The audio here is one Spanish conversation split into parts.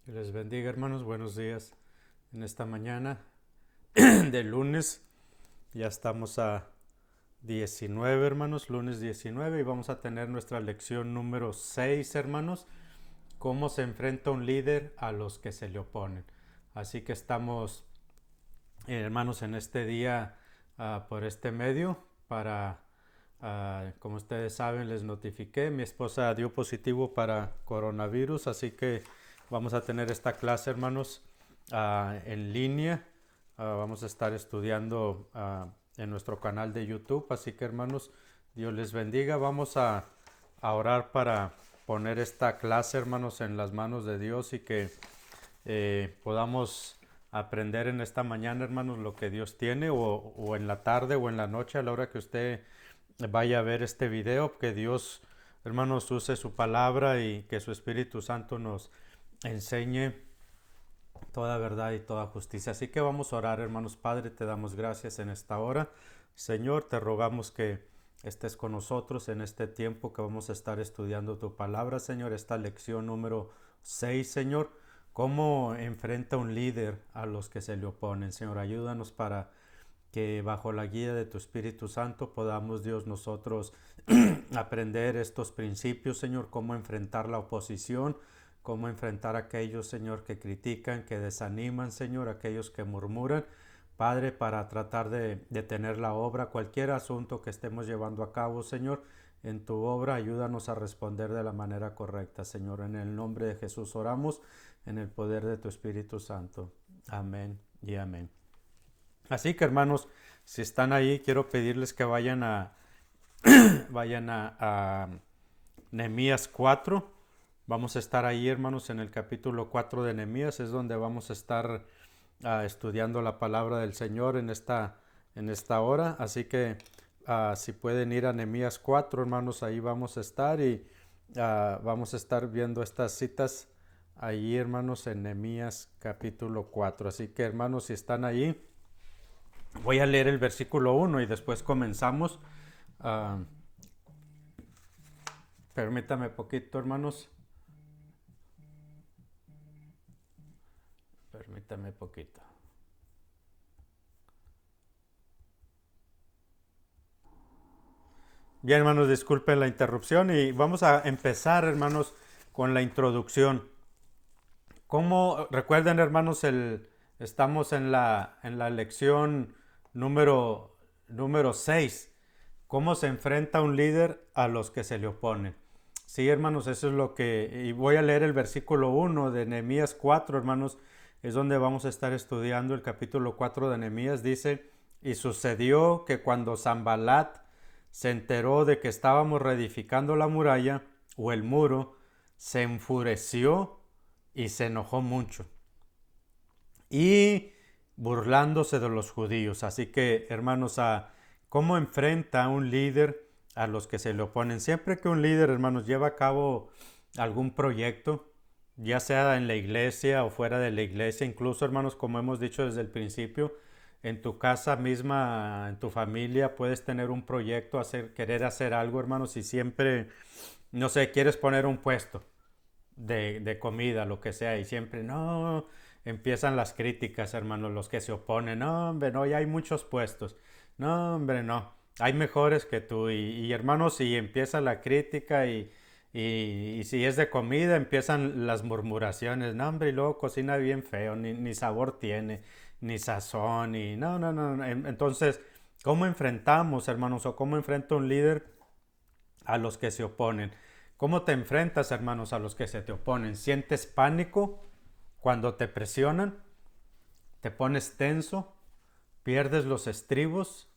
Que les bendiga, hermanos. Buenos días en esta mañana de lunes. Ya estamos a 19, hermanos, lunes 19, y vamos a tener nuestra lección número 6, hermanos. Cómo se enfrenta un líder a los que se le oponen. Así que estamos, hermanos, en este día por este medio para, como ustedes saben, les notifiqué, mi esposa dio positivo para coronavirus, así que vamos a tener esta clase, hermanos, en línea. Vamos a estar estudiando en nuestro canal de YouTube, así que, hermanos, Dios les bendiga. Vamos a orar para poner esta clase, hermanos, en las manos de Dios y que podamos aprender en esta mañana, hermanos, lo que Dios tiene, o en la tarde o en la noche, a la hora que usted vaya a ver este video, que Dios, hermanos, use su palabra y que su Espíritu Santo nos enseñe toda verdad y toda justicia. Así que vamos a orar, hermanos. Padre, te damos gracias en esta hora. Señor, te rogamos que estés con nosotros en este tiempo que vamos a estar estudiando tu palabra, Señor. Esta lección número 6, Señor. ¿Cómo enfrenta un líder a los que se le oponen? Señor, ayúdanos para que bajo la guía de tu Espíritu Santo podamos, Dios, nosotros aprender estos principios, Señor, cómo enfrentar la oposición, cómo enfrentar a aquellos, Señor, que critican, que desaniman, Señor, aquellos que murmuran. Padre, para tratar de detener la obra, cualquier asunto que estemos llevando a cabo, Señor, en tu obra, ayúdanos a responder de la manera correcta, Señor. En el nombre de Jesús oramos, en el poder de tu Espíritu Santo. Amén y amén. Así que, hermanos, si están ahí, quiero pedirles que vayan a Nehemías 4. Vamos a estar ahí, hermanos, en el capítulo 4 de Nehemías. Es donde vamos a estar estudiando la palabra del Señor en esta hora. Así que si pueden ir a Nehemías 4, hermanos, ahí vamos a estar y vamos a estar viendo estas citas ahí, hermanos, en Nehemías capítulo 4. Así que, hermanos, si están ahí, voy a leer el versículo 1 y después comenzamos. Permítame poquito, hermanos. Permítame poquito. Bien, hermanos, disculpen la interrupción y vamos a empezar, hermanos, con la introducción. Como recuerden, hermanos, estamos en la lección número 6. ¿Cómo se enfrenta un líder a los que se le oponen? Sí, hermanos, eso es lo que... Y voy a leer el versículo 1 de Nehemías 4, hermanos. Es donde vamos a estar estudiando el capítulo 4 de Nehemías. Dice, y sucedió que cuando Sanballat se enteró de que estábamos reedificando la muralla o el muro, se enfureció y se enojó mucho. Y burlándose de los judíos. Así que, hermanos, ¿cómo enfrenta un líder a los que se le oponen? Siempre que un líder, hermanos, lleva a cabo algún proyecto, ya sea en la iglesia o fuera de la iglesia, incluso, hermanos, como hemos dicho desde el principio, en tu casa misma, en tu familia, puedes tener un proyecto, querer hacer algo, hermanos, y siempre, no sé, quieres poner un puesto de comida, lo que sea, y siempre, no, empiezan las críticas, hermanos, los que se oponen, no, hombre, no, ya hay muchos puestos, no, hombre, no, hay mejores que tú, y hermanos, si empieza la crítica y si es de comida, empiezan las murmuraciones, no, hombre, y luego cocina bien feo, ni sabor tiene, ni sazón, y no, no, no, entonces, ¿cómo enfrentamos, hermanos, o cómo enfrenta un líder a los que se oponen? ¿Cómo te enfrentas, hermanos, a los que se te oponen? ¿Sientes pánico cuando te presionan? ¿Te pones tenso? ¿Pierdes los estribos?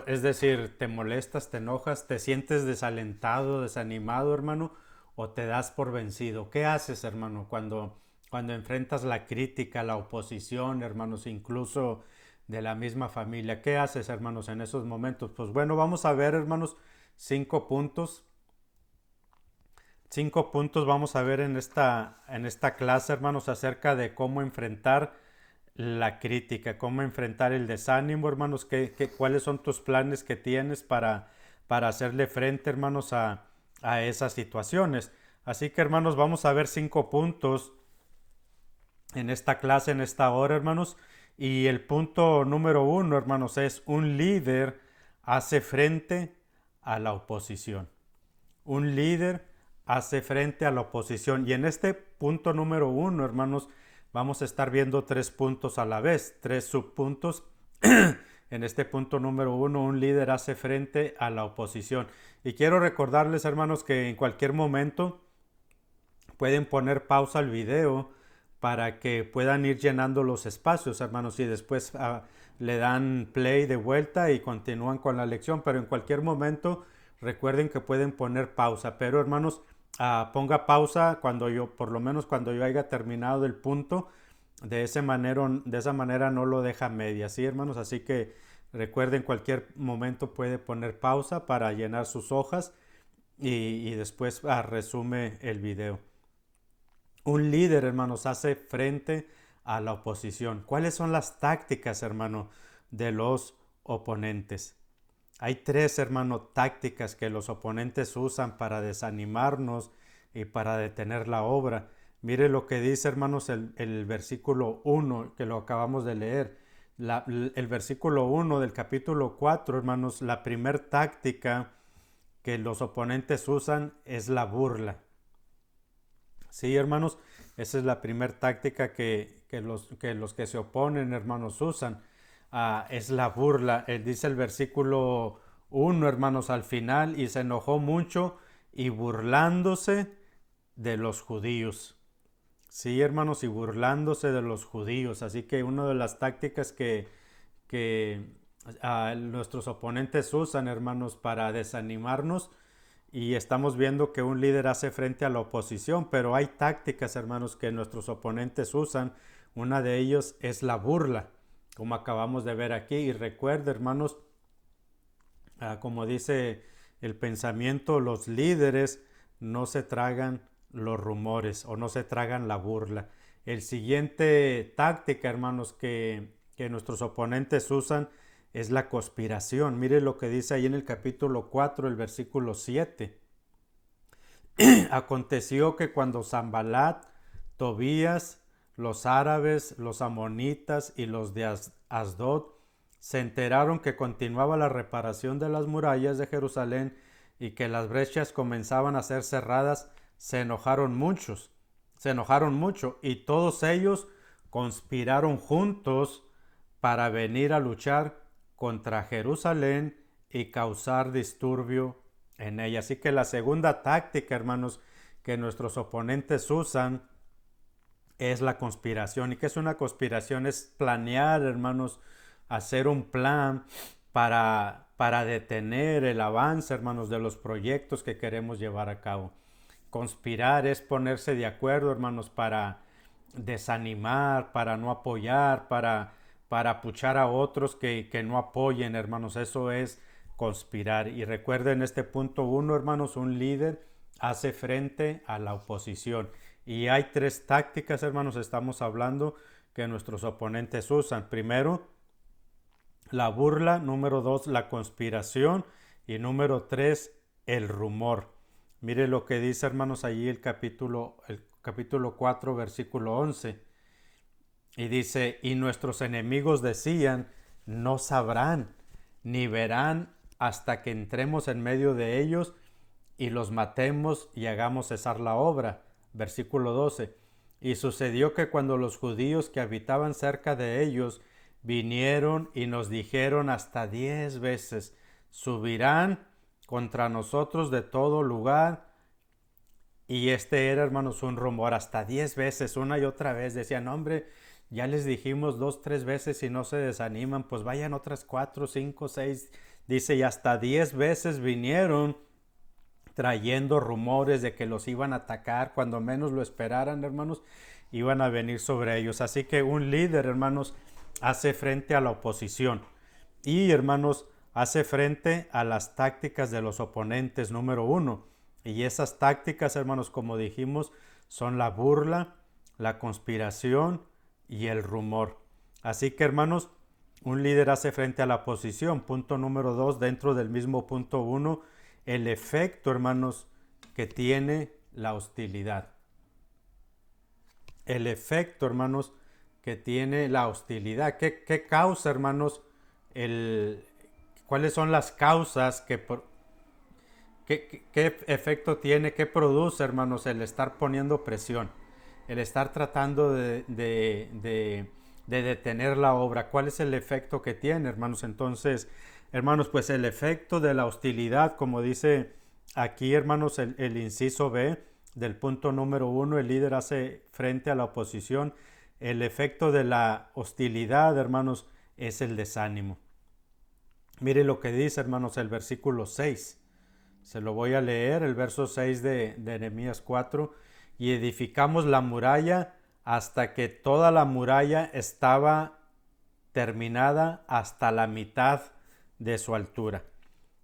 Es decir, ¿te molestas, te enojas, te sientes desalentado, desanimado, hermano? ¿O te das por vencido? ¿Qué haces, hermano, cuando enfrentas la crítica, la oposición, hermanos, incluso de la misma familia? ¿Qué haces, hermanos, en esos momentos? Pues bueno, vamos a ver, hermanos, 5 puntos. 5 puntos vamos a ver en esta clase, hermanos, acerca de cómo enfrentar la crítica, cómo enfrentar el desánimo, hermanos, cuáles son tus planes que tienes para hacerle frente, hermanos, a esas situaciones. Así que, hermanos, vamos a ver 5 puntos en esta clase, en esta hora, hermanos. Y el punto número 1, hermanos, es un líder hace frente a la oposición. Un líder hace frente a la oposición. Y en este punto número 1, hermanos, vamos a estar viendo 3 puntos a la vez, 3 subpuntos. En este punto número 1, un líder hace frente a la oposición. Y quiero recordarles, hermanos, que en cualquier momento pueden poner pausa al video para que puedan ir llenando los espacios, hermanos, y después le dan play de vuelta y continúan con la lección. Pero en cualquier momento recuerden que pueden poner pausa. Pero, hermanos, ponga pausa cuando yo, por lo menos cuando yo haya terminado el punto. De esa manera no lo deja media, ¿sí, hermanos? Así que recuerden, cualquier momento puede poner pausa para llenar sus hojas y después resume el video. Un líder, hermanos, hace frente a la oposición. ¿Cuáles son las tácticas, hermano, de los oponentes? Hay 3, hermano, tácticas que los oponentes usan para desanimarnos y para detener la obra. Mire lo que dice, hermanos, el versículo 1, que lo acabamos de leer. El versículo 1 del capítulo 4, hermanos, la primer táctica que los oponentes usan es la burla. Sí, hermanos, esa es la primera táctica que los que se oponen, hermanos, usan. Es la burla. Dice el versículo 1, hermanos, al final, y se enojó mucho y burlándose de los judíos. Sí, hermanos, y burlándose de los judíos. Así que una de las tácticas que nuestros oponentes usan, hermanos, para desanimarnos, y estamos viendo que un líder hace frente a la oposición, pero hay tácticas, hermanos, que nuestros oponentes usan. Una de ellos es la burla, como acabamos de ver aquí. Y recuerda, hermanos, como dice el pensamiento, los líderes no se tragan los rumores o no se tragan la burla. El siguiente táctica, hermanos, que nuestros oponentes usan es la conspiración. Mire lo que dice ahí en el capítulo 4, el versículo 7. Aconteció que cuando Sanbalat, Tobías, los árabes, los amonitas y los de Asdod se enteraron que continuaba la reparación de las murallas de Jerusalén y que las brechas comenzaban a ser cerradas, se enojaron mucho, y todos ellos conspiraron juntos para venir a luchar contra Jerusalén y causar disturbio en ella. Así que la segunda táctica, hermanos, que nuestros oponentes usan es la conspiración. ¿Y qué es una conspiración? Es planear, hermanos, hacer un plan para detener el avance, hermanos, de los proyectos que queremos llevar a cabo. Conspirar es ponerse de acuerdo, hermanos, para desanimar, para no apoyar, para apuchar a otros que no apoyen, hermanos. Eso es conspirar. Y recuerden este punto 1, hermanos, un líder hace frente a la oposición. Y hay 3 tácticas, hermanos, estamos hablando, que nuestros oponentes usan. Primero, la burla. Número 2, la conspiración. Y número 3, el rumor. Mire lo que dice, hermanos, allí el capítulo 4, versículo 11. Y dice, y nuestros enemigos decían, no sabrán, ni verán hasta que entremos en medio de ellos y los matemos y hagamos cesar la obra. Versículo 12. Y sucedió que cuando los judíos que habitaban cerca de ellos vinieron y nos dijeron hasta 10 veces, subirán contra nosotros de todo lugar. Y este era, hermanos, un rumor. Hasta 10 veces, una y otra vez. Decían, hombre, ya les dijimos 2, 3 veces y no se desaniman, pues vayan otras 4, 5, 6. Dice, y hasta 10 veces vinieron trayendo rumores de que los iban a atacar. Cuando menos lo esperaran, hermanos, iban a venir sobre ellos. Así que un líder, hermanos, hace frente a la oposición. Y, hermanos, hace frente a las tácticas de los oponentes, número 1. Y esas tácticas, hermanos, como dijimos, son la burla, la conspiración y el rumor. Así que, hermanos, un líder hace frente a la oposición. Punto número 2, dentro del mismo punto 1, el efecto, hermanos, que tiene la hostilidad. el efecto, hermanos, que tiene la hostilidad. ¿Qué causa, hermanos, el, cuáles son las causas qué efecto tiene, qué produce, hermanos, el estar poniendo presión, el estar tratando de detener la obra? ¿Cuál es el efecto que tiene, hermanos? Entonces, hermanos, pues el efecto de la hostilidad, como dice aquí, hermanos, el inciso B del punto número 1, el líder hace frente a la oposición. El efecto de la hostilidad, hermanos, es el desánimo. Mire lo que dice, hermanos, el versículo 6. Se lo voy a leer, el verso 6 de Nehemías 4. Y edificamos la muralla hasta que toda la muralla estaba terminada hasta la mitad de su altura.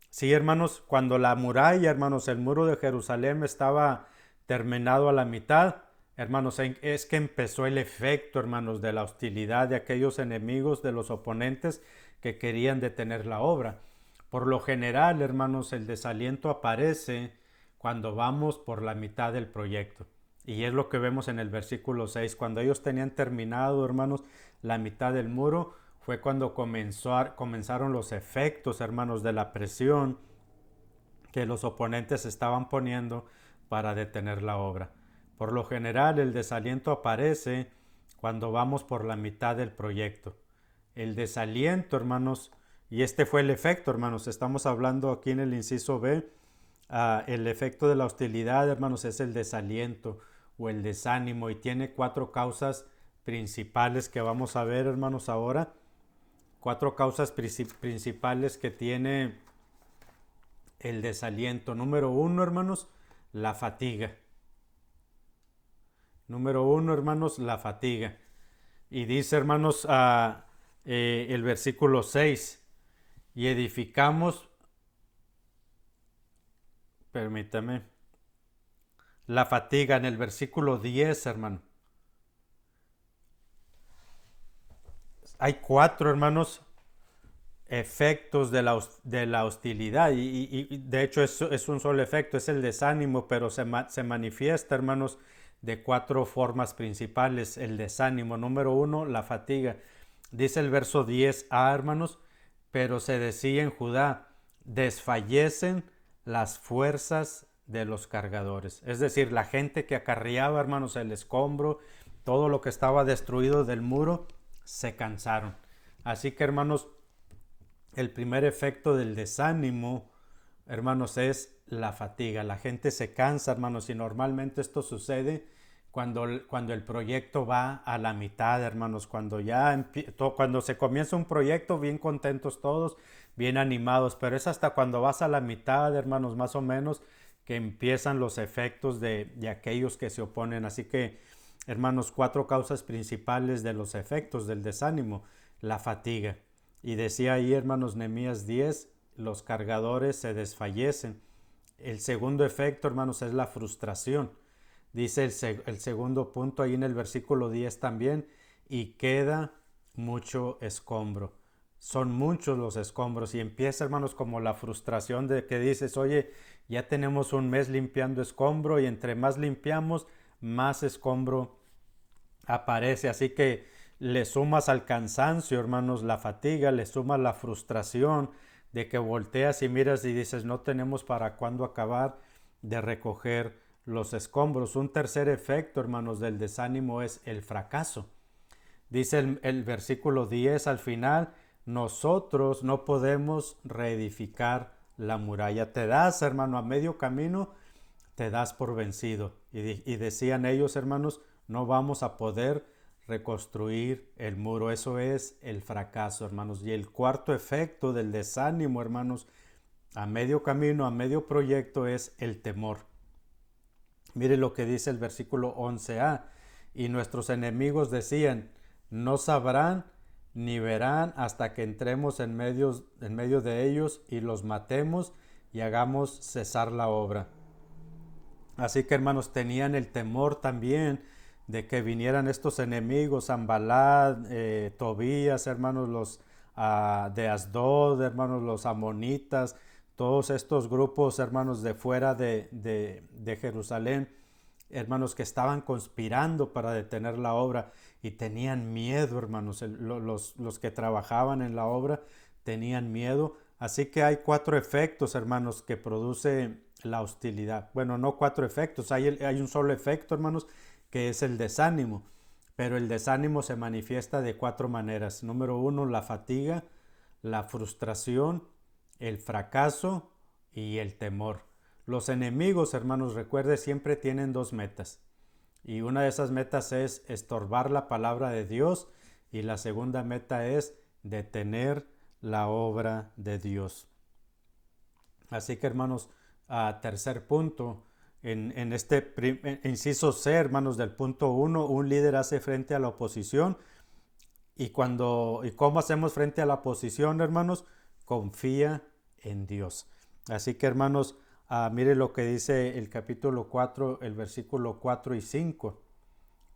Sí, hermanos, cuando la muralla, hermanos, el muro de Jerusalén estaba terminado a la mitad, hermanos, es que empezó el efecto, hermanos, de la hostilidad de aquellos enemigos, de los oponentes que querían detener la obra. Por lo general, hermanos, el desaliento aparece cuando vamos por la mitad del proyecto. Y es lo que vemos en el versículo 6. Cuando ellos tenían terminado, hermanos, la mitad del muro, fue cuando comenzaron los efectos, hermanos, de la presión que los oponentes estaban poniendo para detener la obra. Por lo general, el desaliento aparece cuando vamos por la mitad del proyecto. El desaliento, hermanos, y este fue el efecto, hermanos, estamos hablando aquí en el inciso B, el efecto de la hostilidad, hermanos, es el desaliento o el desánimo, y tiene 4 causas principales que vamos a ver, hermanos, ahora. 4 causas principales que tiene el desaliento. Número 1, hermanos, la fatiga. Número 1, hermanos, la fatiga. Y dice, hermanos, el versículo 6, y edificamos, permítame, la fatiga en el versículo 10, hermano. Hay 4, hermanos, efectos de la hostilidad, y de hecho es un solo efecto, es el desánimo, pero se manifiesta, hermanos, de 4 formas principales. El desánimo, número 1, la fatiga. Dice el verso 10a, hermanos, pero se decía en Judá, desfallecen las fuerzas de los cargadores. Es decir, la gente que acarreaba, hermanos, el escombro, todo lo que estaba destruido del muro, se cansaron. Así que, hermanos, el primer efecto del desánimo, hermanos, es la fatiga. La gente se cansa, hermanos, y normalmente esto sucede cuando el proyecto va a la mitad, hermanos. Cuando se comienza un proyecto, bien contentos todos, bien animados, pero es hasta cuando vas a la mitad, hermanos, más o menos, que empiezan los efectos de aquellos que se oponen. Así que, hermanos, 4 causas principales de los efectos del desánimo. La fatiga. Y decía ahí, hermanos, Nehemías 10, los cargadores se desfallecen. El segundo efecto, hermanos, es la frustración. Dice el segundo punto ahí en el versículo 10 también, y queda mucho escombro. Son muchos los escombros, y empieza, hermanos, como la frustración de que dices, oye, ya tenemos un mes limpiando escombro, y entre más limpiamos, más escombro aparece. Así que le sumas al cansancio, hermanos, la fatiga, le sumas la frustración de que volteas y miras y dices, no tenemos para cuándo acabar de recoger los escombros. Un tercer efecto, hermanos, del desánimo es el fracaso. Dice el versículo 10 al final, nosotros no podemos reedificar la muralla. Te das, hermano, a medio camino, te das por vencido. Y decían ellos, hermanos, no vamos a poder reconstruir el muro. Eso es el fracaso, hermanos. Y el cuarto efecto del desánimo, hermanos, a medio camino, a medio proyecto, es el temor. Mire lo que dice el versículo 11a. Y nuestros enemigos decían, no sabrán ni verán hasta que entremos en medio de ellos y los matemos y hagamos cesar la obra. Así que, hermanos, tenían el temor también de que vinieran estos enemigos, Sanballat, Tobías, hermanos, los de Asdod, hermanos, los amonitas, todos estos grupos, hermanos, de fuera de Jerusalén, hermanos, que estaban conspirando para detener la obra y tenían miedo, hermanos. Los que trabajaban en la obra tenían miedo. Así que hay 4 efectos, hermanos, que produce la hostilidad. Bueno, no 4 efectos, hay un solo efecto, hermanos, que es el desánimo. Pero el desánimo se manifiesta de 4 maneras. Número 1, la fatiga, la frustración, el fracaso y el temor. Los enemigos, hermanos, recuerde, siempre tienen 2 metas. Y una de esas metas es estorbar la palabra de Dios y la segunda meta es detener la obra de Dios. Así que, hermanos, tercer punto, en este inciso C, hermanos, del punto 1, un líder hace frente a la oposición. ¿Y cómo hacemos frente a la oposición, hermanos? Confía en Dios. Así que, hermanos, mire lo que dice el capítulo 4, el versículo 4 y 5.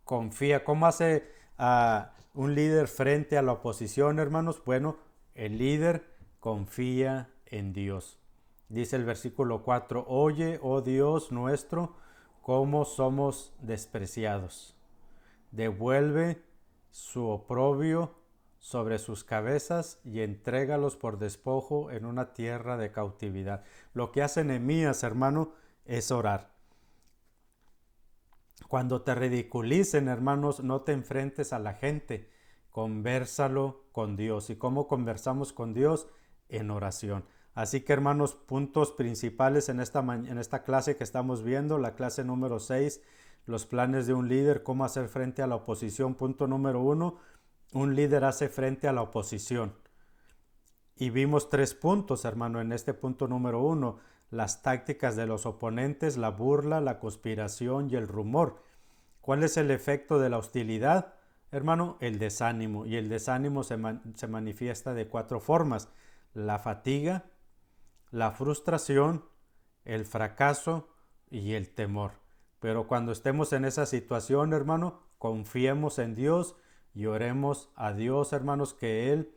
Confía. ¿Cómo hace un líder frente a la oposición, hermanos? Bueno, el líder confía en Dios. Dice el versículo 4, oye, oh Dios nuestro, cómo somos despreciados. Devuelve su oprobio sobre sus cabezas y entrégalos por despojo en una tierra de cautividad. Lo que hace Nehemías, hermano, es orar. Cuando te ridiculicen, hermanos, no te enfrentes a la gente, convérsalo con Dios. ¿Y cómo conversamos con Dios? En oración. Así que, hermanos, puntos principales en esta clase que estamos viendo, la clase número 6, los planes de un líder, cómo hacer frente a la oposición. Punto número 1, un líder hace frente a la oposición. Y vimos 3 puntos, hermano, en este punto número 1, las tácticas de los oponentes, la burla, la conspiración y el rumor. ¿Cuál es el efecto de la hostilidad? Hermano, el desánimo. Y el desánimo se manifiesta de 4 formas. La fatiga, la frustración, el fracaso y el temor. Pero cuando estemos en esa situación, hermano, confiemos en Dios y oremos a Dios, hermanos, que Él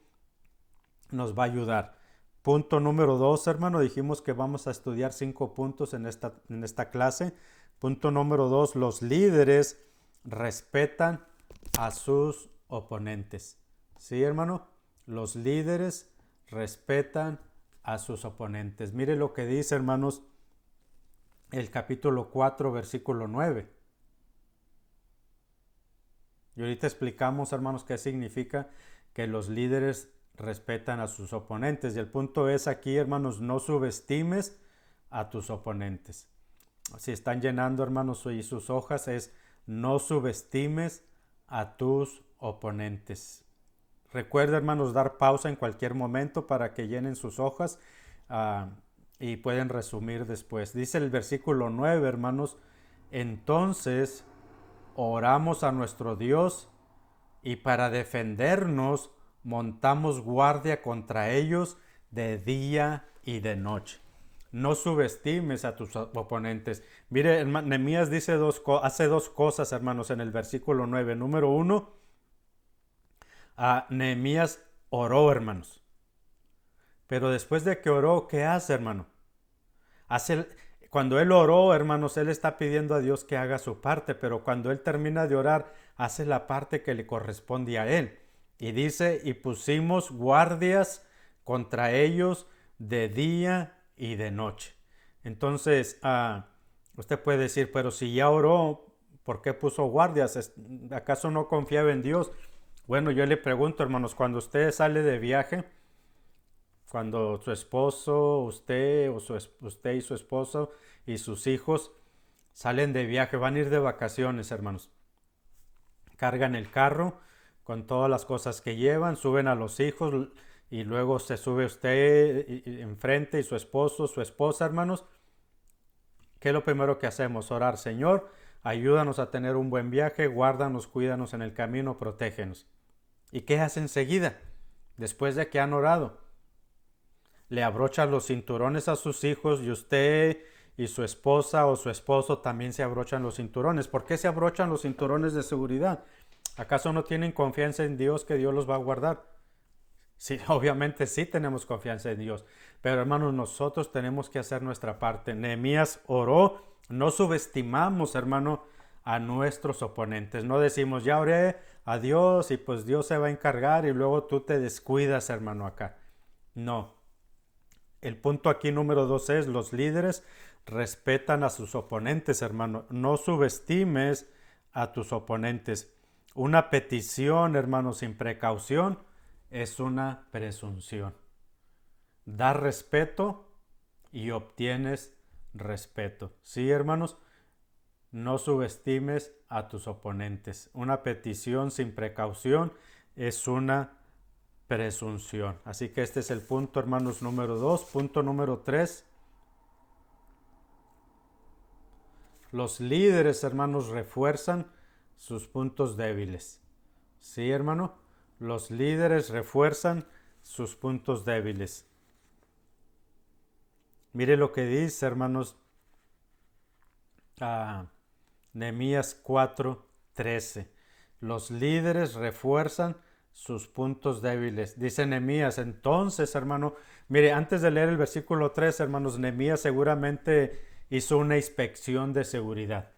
nos va a ayudar. Punto número 2, hermano, dijimos que vamos a estudiar 5 puntos en esta clase. Punto número 2, los líderes respetan a sus oponentes. ¿Sí, hermano? Los líderes respetan a sus oponentes. Mire lo que dice, hermanos, el capítulo 4, versículo 9. Y ahorita explicamos, hermanos, qué significa que los líderes respetan a sus oponentes. Y el punto es aquí, hermanos, no subestimes a tus oponentes. Si están llenando, hermanos, y sus hojas, es no subestimes a tus oponentes. Recuerda, hermanos, dar pausa en cualquier momento para que llenen sus hojas y pueden resumir después. Dice el versículo 9, hermanos, entonces oramos a nuestro Dios y para defendernos montamos guardia contra ellos de día y de noche. No subestimes a tus oponentes. Mire, Nehemías dice hace 2 cosas, hermanos, en el versículo 9. Número 1, Nehemías oró, hermanos. Pero después de que oró, ¿qué hace, hermano? Cuando él oró, hermanos, él está pidiendo a Dios que haga su parte, pero cuando él termina de orar, hace la parte que le corresponde a él. Y dice, y pusimos guardias contra ellos de día y de noche. Entonces, usted puede decir, pero si ya oró, ¿por qué puso guardias? ¿Acaso no confiaba en Dios? Bueno, yo le pregunto, hermanos, cuando usted sale de viaje, cuando su esposo, usted y su esposo y sus hijos salen de viaje, van a ir de vacaciones, hermanos. Cargan el carro con todas las cosas que llevan, suben a los hijos y luego se sube usted enfrente y su esposo, su esposa, hermanos. ¿Qué es lo primero que hacemos? Orar, Señor, ayúdanos a tener un buen viaje, guárdanos, cuídanos en el camino, protégenos. ¿Y qué hace enseguida? Después de que han orado, le abrochan los cinturones a sus hijos y usted y su esposa o su esposo también se abrochan los cinturones. ¿Por qué se abrochan los cinturones de seguridad? ¿Acaso no tienen confianza en Dios que Dios los va a guardar? Sí, obviamente sí tenemos confianza en Dios, pero hermanos, nosotros tenemos que hacer nuestra parte. Nehemías oró, no subestimamos, hermano, a nuestros oponentes. No decimos, ya oré a Dios y pues Dios se va a encargar y luego tú te descuidas, hermano, acá. No. El punto aquí número 2 es, los líderes respetan a sus oponentes, hermano. No subestimes a tus oponentes. Una petición, hermano, sin precaución es una presunción. Da respeto y obtienes respeto. Sí, hermanos, no subestimes a tus oponentes. Una petición sin precaución es una presunción. Así que este es el punto, hermanos, número 2. Punto número 3. Los líderes, hermanos, refuerzan sus puntos débiles. Sí, hermano, los líderes refuerzan sus puntos débiles. Mire lo que dice, hermanos, Nehemías 4:13. Los líderes refuerzan sus puntos débiles. Dice Nehemías, entonces, hermano, mire, antes de leer el versículo 3, hermanos, Nehemías seguramente hizo una inspección de seguridad.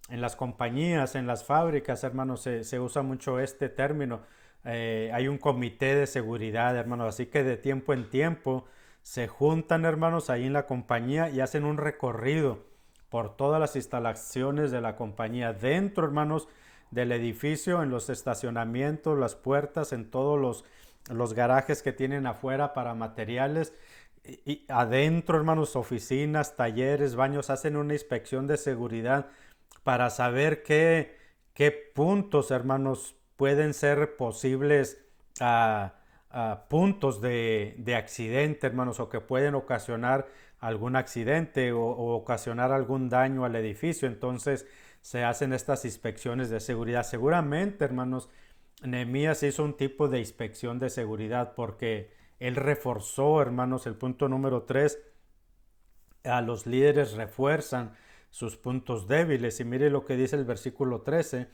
En las compañías, en las fábricas, hermanos, se usa mucho este término. Hay un comité de seguridad, hermanos, así que de tiempo en tiempo se juntan, hermanos, ahí en la compañía y hacen un recorrido por todas las instalaciones de la compañía. Dentro, hermanos, del edificio, en los estacionamientos, las puertas, en todos los garajes que tienen afuera para materiales. Y adentro, hermanos, oficinas, talleres, baños, hacen una inspección de seguridad para saber qué puntos, hermanos, pueden ser posibles puntos de accidente, hermanos, o que pueden ocasionar algún accidente o ocasionar algún daño al edificio. Entonces se hacen estas inspecciones de seguridad. Seguramente, hermanos, Nehemías hizo un tipo de inspección de seguridad porque él reforzó, hermanos, el punto número 3, a los líderes refuerzan sus puntos débiles. Y mire lo que dice el versículo 13.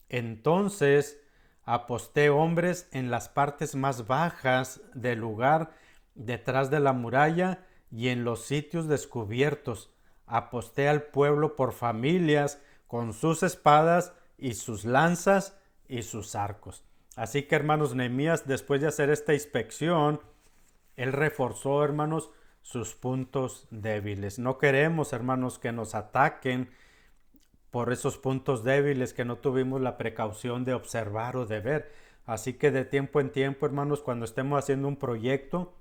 Entonces aposté hombres en las partes más bajas del lugar, detrás de la muralla y en los sitios descubiertos. Aposté al pueblo por familias, con sus espadas y sus lanzas y sus arcos. Así que, hermanos, Nehemías, después de hacer esta inspección, él reforzó, hermanos, sus puntos débiles. No queremos, hermanos, que nos ataquen por esos puntos débiles que no tuvimos la precaución de observar o de ver. Así que de tiempo en tiempo, hermanos, cuando estemos haciendo un proyecto,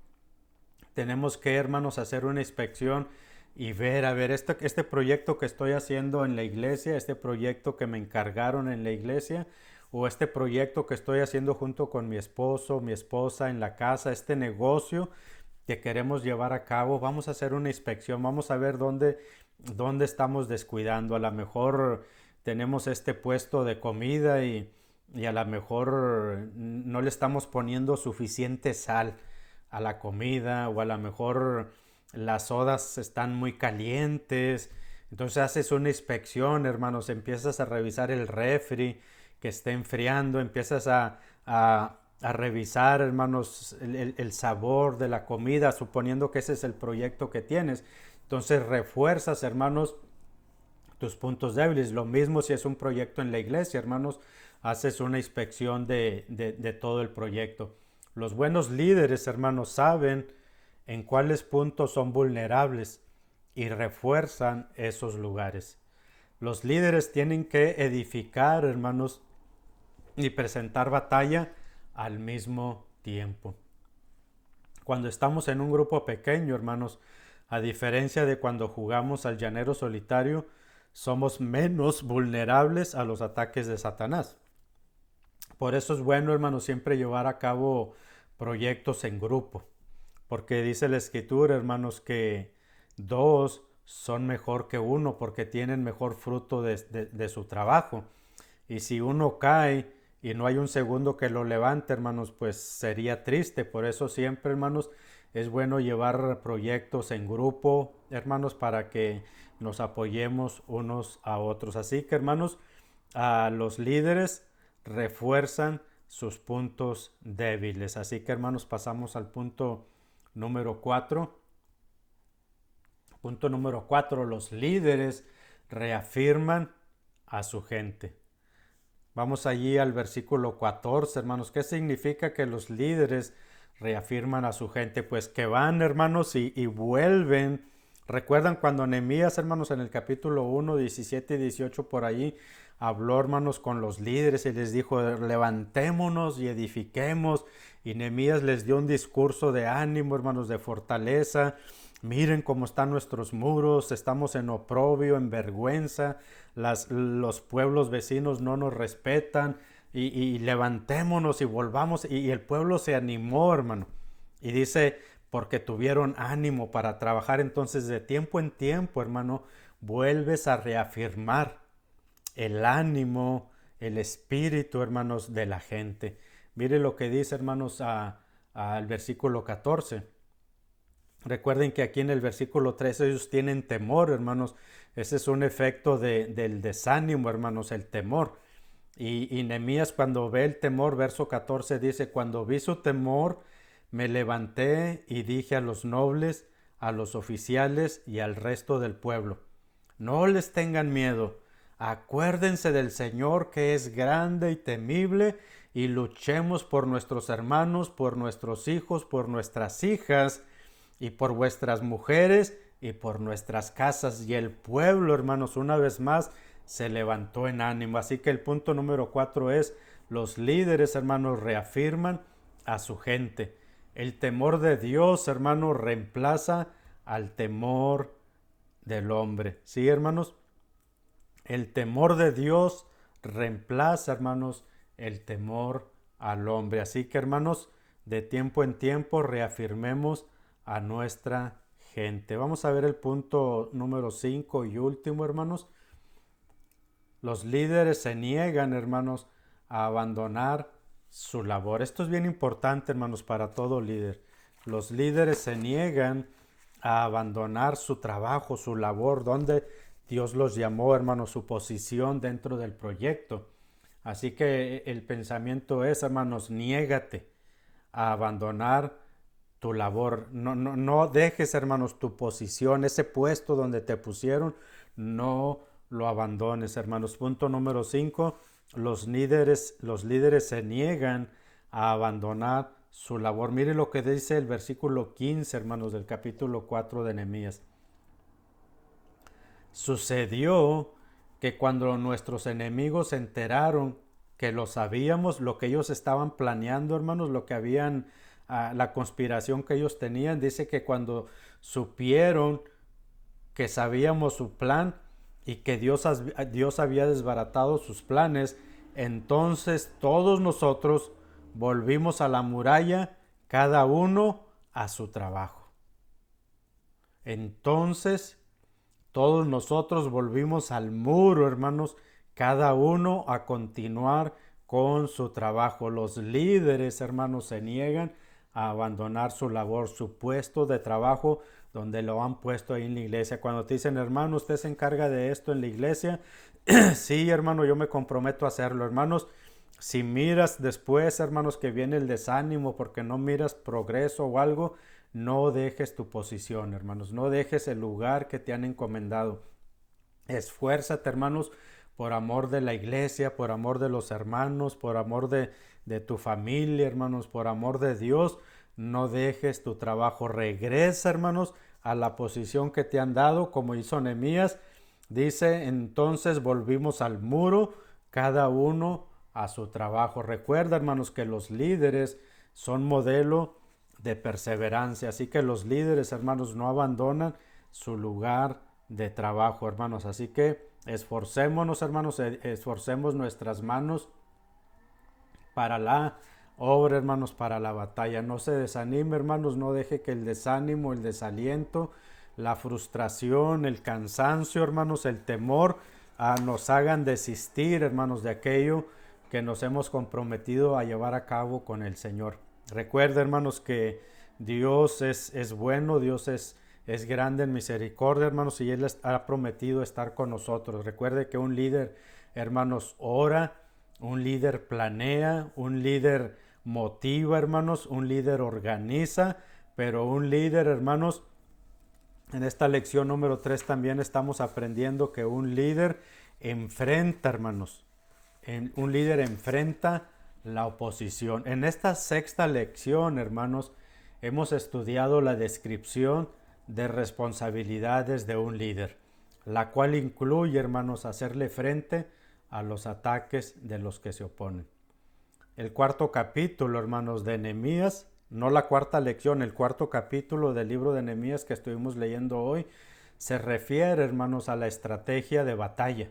tenemos que, hermanos, hacer una inspección y ver, a ver, este proyecto que estoy haciendo en la iglesia, este proyecto que me encargaron en la iglesia, o este proyecto que estoy haciendo junto con mi esposo, mi esposa en la casa, este negocio que queremos llevar a cabo, vamos a hacer una inspección, vamos a ver dónde estamos descuidando. A lo mejor tenemos este puesto de comida y a lo mejor no le estamos poniendo suficiente sal a la comida, o a lo mejor las sodas están muy calientes. Entonces haces una inspección, hermanos, empiezas a revisar el refri que esté enfriando, empiezas a revisar, hermanos, el sabor de la comida, suponiendo que ese es el proyecto que tienes. Entonces refuerzas, hermanos, tus puntos débiles. Lo mismo si es un proyecto en la iglesia, hermanos, haces una inspección de todo el proyecto. Los buenos líderes, hermanos, saben en cuáles puntos son vulnerables y refuerzan esos lugares. Los líderes tienen que edificar, hermanos, y presentar batalla al mismo tiempo. Cuando estamos en un grupo pequeño, hermanos, a diferencia de cuando jugamos al llanero solitario, somos menos vulnerables a los ataques de Satanás. Por eso es bueno, hermanos, siempre llevar a cabo proyectos en grupo, porque dice la escritura, hermanos, que dos son mejor que uno porque tienen mejor fruto de su trabajo. Y si uno cae y no hay un segundo que lo levante, hermanos, pues sería triste. Por eso siempre, hermanos, es bueno llevar proyectos en grupo, hermanos, para que nos apoyemos unos a otros. Así que, hermanos, a los líderes refuerzan sus puntos débiles. Así que, hermanos, pasamos al punto número 4. Punto número 4, los líderes reafirman a su gente. Vamos allí al versículo 14, hermanos. ¿Qué significa que los líderes reafirman a su gente? Pues que van, hermanos, y vuelven. ¿Recuerdan cuando Nehemías, hermanos, en el capítulo 1, 17 y 18 por ahí, habló, hermanos, con los líderes y les dijo, levantémonos y edifiquemos? Y Nehemías les dio un discurso de ánimo, hermanos, de fortaleza. Miren cómo están nuestros muros, estamos en oprobio, en vergüenza, los pueblos vecinos no nos respetan, y levantémonos y volvamos. Y el pueblo se animó, hermano. Y dice, porque tuvieron ánimo para trabajar. Entonces, de tiempo en tiempo, hermano, vuelves a reafirmar el ánimo, el espíritu, hermanos, de la gente. Mire lo que dice, hermanos, al versículo 14. Recuerden que aquí en el versículo 13 ellos tienen temor, hermanos. Ese es un efecto del desánimo, hermanos, el temor. Y Nehemías, cuando ve el temor, verso 14 dice, cuando vi su temor, me levanté y dije a los nobles, a los oficiales y al resto del pueblo, no les tengan miedo, acuérdense del Señor que es grande y temible, y luchemos por nuestros hermanos, por nuestros hijos, por nuestras hijas, y por vuestras mujeres y por nuestras casas. Y el pueblo, hermanos, una vez más se levantó en ánimo. Así que el punto número 4 es, los líderes, hermanos, reafirman a su gente. El temor de Dios, hermanos, reemplaza al temor del hombre. ¿Sí, hermanos? El temor de Dios reemplaza, hermanos, el temor al hombre. Así que, hermanos, de tiempo en tiempo reafirmemos a nuestra gente. Vamos a ver el punto número 5 y último, hermanos. Los líderes se niegan, hermanos, a abandonar su labor. Esto es bien importante, hermanos, para todo líder. Los líderes se niegan a abandonar su trabajo, su labor, donde Dios los llamó, hermanos, su posición dentro del proyecto. Así que el pensamiento es, hermanos, niégate a abandonar tu labor. No dejes, hermanos, tu posición, ese puesto donde te pusieron, no lo abandones, hermanos. Punto número 5, los líderes se niegan a abandonar su labor. Mire lo que dice el versículo 15, hermanos, del capítulo 4 de Nehemías. Sucedió que cuando nuestros enemigos se enteraron que lo sabíamos, lo que ellos estaban planeando, hermanos, lo que habían, la conspiración que ellos tenían, dice que cuando supieron que sabíamos su plan y que Dios había desbaratado sus planes, entonces todos nosotros volvimos a la muralla, cada uno a su trabajo. Entonces todos nosotros volvimos al muro, hermanos, cada uno a continuar con su trabajo. Los líderes, hermanos, se niegan a abandonar su labor, su puesto de trabajo, donde lo han puesto ahí en la iglesia. Cuando te dicen, hermano, usted se encarga de esto en la iglesia, sí, hermano, yo me comprometo a hacerlo, hermanos. Si miras después, hermanos, que viene el desánimo porque no miras progreso o algo, no dejes tu posición, hermanos, no dejes el lugar que te han encomendado. Esfuérzate, hermanos, por amor de la iglesia, por amor de los hermanos, por amor de tu familia, hermanos, por amor de Dios. No dejes tu trabajo. Regresa, hermanos, a la posición que te han dado, como hizo Nehemías. Dice, entonces volvimos al muro, cada uno a su trabajo. Recuerda, hermanos, que los líderes son modelo de perseverancia. Así que los líderes, hermanos, no abandonan su lugar de trabajo, hermanos. Así que esforcémonos, hermanos, esforcemos nuestras manos para la obra, hermanos, para la batalla. No se desanime, hermanos, no deje que el desánimo, el desaliento, la frustración, el cansancio, hermanos, el temor nos hagan desistir, hermanos, de aquello que nos hemos comprometido a llevar a cabo con el Señor. Recuerda, hermanos, que Dios es bueno, Dios es grande en misericordia, hermanos, y Él ha prometido estar con nosotros. Recuerde que un líder, hermanos, ora Un líder planea, un líder motiva, hermanos, un líder organiza, pero un líder, hermanos, en esta lección número 3 también estamos aprendiendo que un líder enfrenta, hermanos, un líder enfrenta la oposición. En esta sexta lección, hermanos, hemos estudiado la descripción de responsabilidades de un líder, la cual incluye, hermanos, hacerle frente a los ataques de los que se oponen. El cuarto capítulo, hermanos, de Nehemías, no la cuarta lección, el cuarto capítulo del libro de Nehemías que estuvimos leyendo hoy, se refiere, hermanos, a la estrategia de batalla,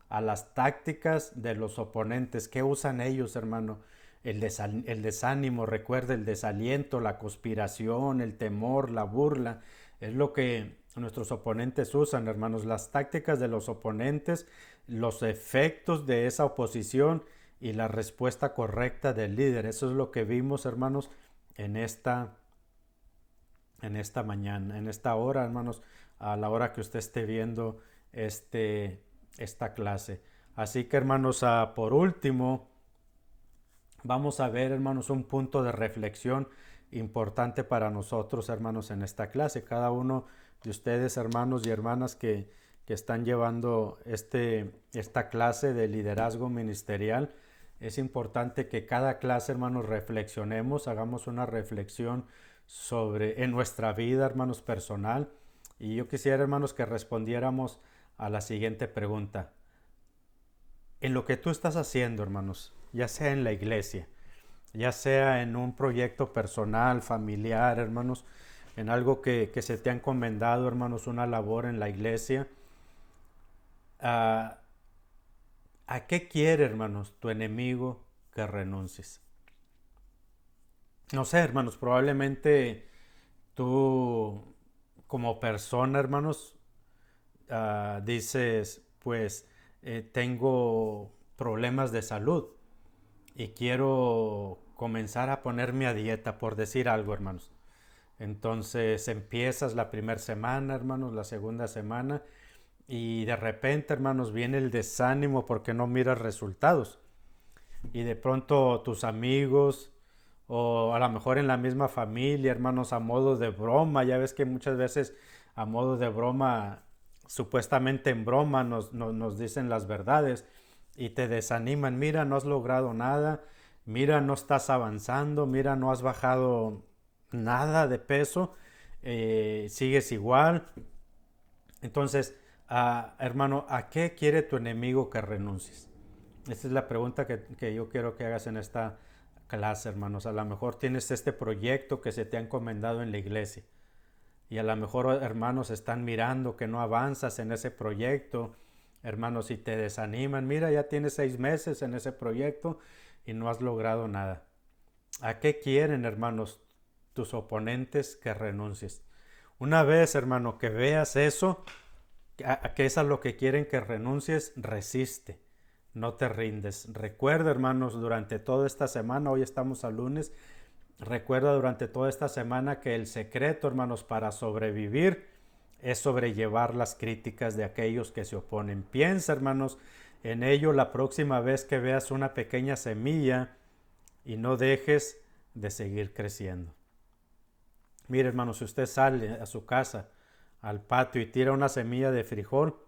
a las tácticas de los oponentes. ¿Qué usan ellos, hermano? El desánimo, recuerda, el desaliento, la conspiración, el temor, la burla. Es lo que nuestros oponentes usan, hermanos. Las tácticas de los oponentes, los efectos de esa oposición y la respuesta correcta del líder. Eso es lo que vimos, hermanos, en esta mañana, en esta hora, hermanos, a la hora que usted esté viendo esta clase. Así que, hermanos, por último, vamos a ver, hermanos, un punto de reflexión importante para nosotros, hermanos, en esta clase. Cada uno de ustedes, hermanos y hermanas que están llevando esta clase de liderazgo ministerial, es importante que cada clase, hermanos, reflexionemos, hagamos una reflexión en nuestra vida, hermanos, personal. Y yo quisiera, hermanos, que respondiéramos a la siguiente pregunta. En lo que tú estás haciendo, hermanos, ya sea en la iglesia, ya sea en un proyecto personal, familiar, hermanos, en algo que se te ha encomendado, hermanos, una labor en la iglesia, ¿a qué quiere, hermanos, tu enemigo que renuncies? No sé, hermanos, probablemente tú como persona, hermanos, dices, pues tengo problemas de salud y quiero comenzar a ponerme a dieta, por decir algo, hermanos. Entonces empiezas la primera semana, hermanos, la segunda semana, y de repente, hermanos, viene el desánimo porque no miras resultados. Y de pronto tus amigos, o a lo mejor en la misma familia, hermanos, a modo de broma, ya ves que muchas veces a modo de broma, supuestamente en broma, nos dicen las verdades y te desaniman. Mira, no has logrado nada, mira, no estás avanzando, mira, no has bajado nada de peso, sigues igual. Entonces, hermano, ¿a qué quiere tu enemigo que renuncies? Esta es la pregunta que yo quiero que hagas en esta clase, hermanos. A lo mejor tienes este proyecto que se te ha encomendado en la iglesia y a lo mejor, hermanos, están mirando que no avanzas en ese proyecto, hermanos, y te desaniman. Mira, ya tienes 6 meses en ese proyecto y no has logrado nada. ¿A qué quieren, hermanos, tus oponentes que renuncies? Una vez, hermano, que veas eso, que es a lo que quieren que renuncies, resiste. No te rindes. Recuerda, hermanos, durante toda esta semana, hoy estamos a lunes, recuerda durante toda esta semana que el secreto, hermanos, para sobrevivir es sobrellevar las críticas de aquellos que se oponen. Piensa, hermanos, en ello la próxima vez que veas una pequeña semilla y no dejes de seguir creciendo. Mire, hermanos, si usted sale a su casa, al patio y tira una semilla de frijol,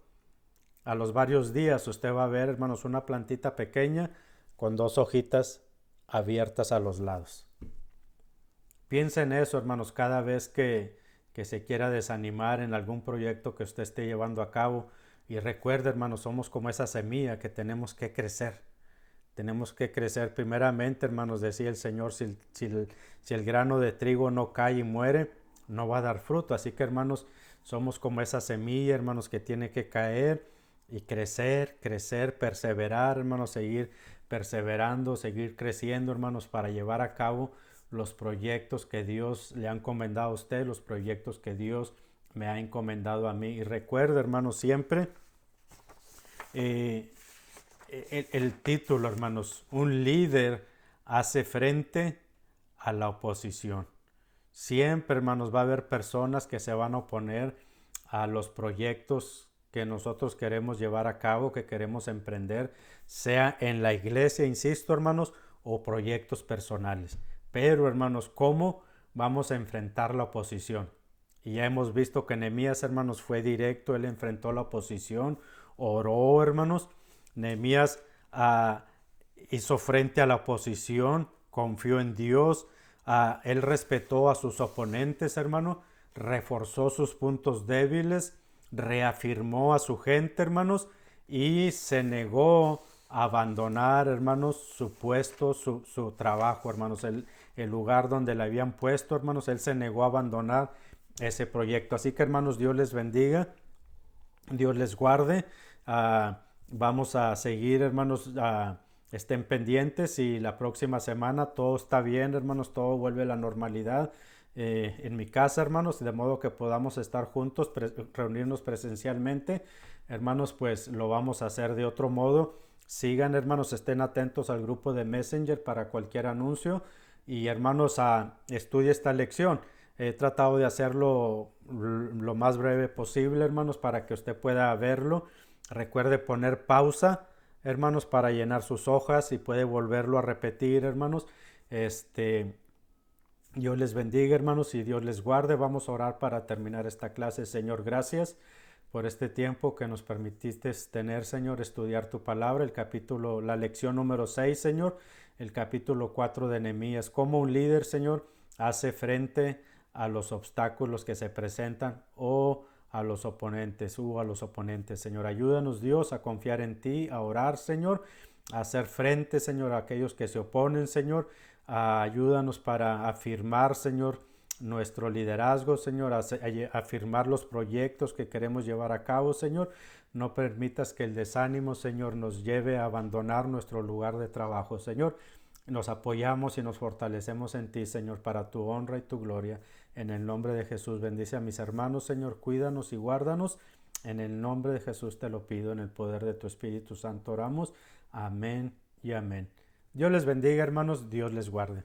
a los varios días usted va a ver, hermanos, una plantita pequeña con 2 hojitas abiertas a los lados. Piensa en eso, hermanos, cada vez que se quiera desanimar en algún proyecto que usted esté llevando a cabo. Y recuerde, hermanos, somos como esa semilla que tenemos que crecer. Tenemos que crecer primeramente, hermanos, decía el Señor, si el grano de trigo no cae y muere, no va a dar fruto. Así que, hermanos, somos como esa semilla, hermanos, que tiene que caer y crecer, perseverar, hermanos, seguir perseverando, seguir creciendo, hermanos, para llevar a cabo los proyectos que Dios le ha encomendado a usted, los proyectos que Dios me ha encomendado a mí. Y recuerda, hermanos, siempre el título, hermanos, un líder hace frente a la oposición. Siempre, hermanos, va a haber personas que se van a oponer a los proyectos que nosotros queremos llevar a cabo, que queremos emprender, sea en la iglesia, insisto, hermanos, o proyectos personales. Pero, hermanos, ¿cómo vamos a enfrentar la oposición? Y ya hemos visto que Nehemías, hermanos, fue directo, él enfrentó la oposición, oró, hermanos. Nehemías hizo frente a la oposición, confió en Dios, él respetó a sus oponentes, hermano, reforzó sus puntos débiles, reafirmó a su gente, hermanos, y se negó a abandonar, hermanos, su puesto, su trabajo, hermanos, el lugar donde le habían puesto, hermanos, él se negó a abandonar ese proyecto. Así que, hermanos, Dios les bendiga, Dios les guarde. Vamos a seguir, hermanos, estén pendientes y la próxima semana todo está bien, hermanos, todo vuelve a la normalidad en mi casa, hermanos, de modo que podamos estar juntos, reunirnos presencialmente. Hermanos, pues lo vamos a hacer de otro modo. Sigan, hermanos, estén atentos al grupo de Messenger para cualquier anuncio. Y, hermanos, estudie esta lección. He tratado de hacerlo lo más breve posible, hermanos, para que usted pueda verlo. Recuerde poner pausa, hermanos, para llenar sus hojas y puede volverlo a repetir, hermanos. Dios les bendiga, hermanos, y Dios les guarde. Vamos a orar para terminar esta clase. Señor, gracias por este tiempo que nos permitiste tener, Señor, estudiar tu palabra, la lección número 6, Señor, el capítulo 4 de Nehemías. Cómo un líder, Señor, hace frente a los obstáculos que se presentan o a los oponentes, Señor. Ayúdanos, Dios, a confiar en ti, a orar, Señor, a hacer frente, Señor, a aquellos que se oponen, Señor. Ayúdanos para afirmar, Señor, nuestro liderazgo, Señor, a afirmar los proyectos que queremos llevar a cabo, Señor. No permitas que el desánimo, Señor, nos lleve a abandonar nuestro lugar de trabajo, Señor. Nos apoyamos y nos fortalecemos en ti, Señor, para tu honra y tu gloria. En el nombre de Jesús, bendice a mis hermanos, Señor, cuídanos y guárdanos. En el nombre de Jesús te lo pido, en el poder de tu Espíritu Santo oramos. Amén y amén. Dios les bendiga, hermanos, Dios les guarde.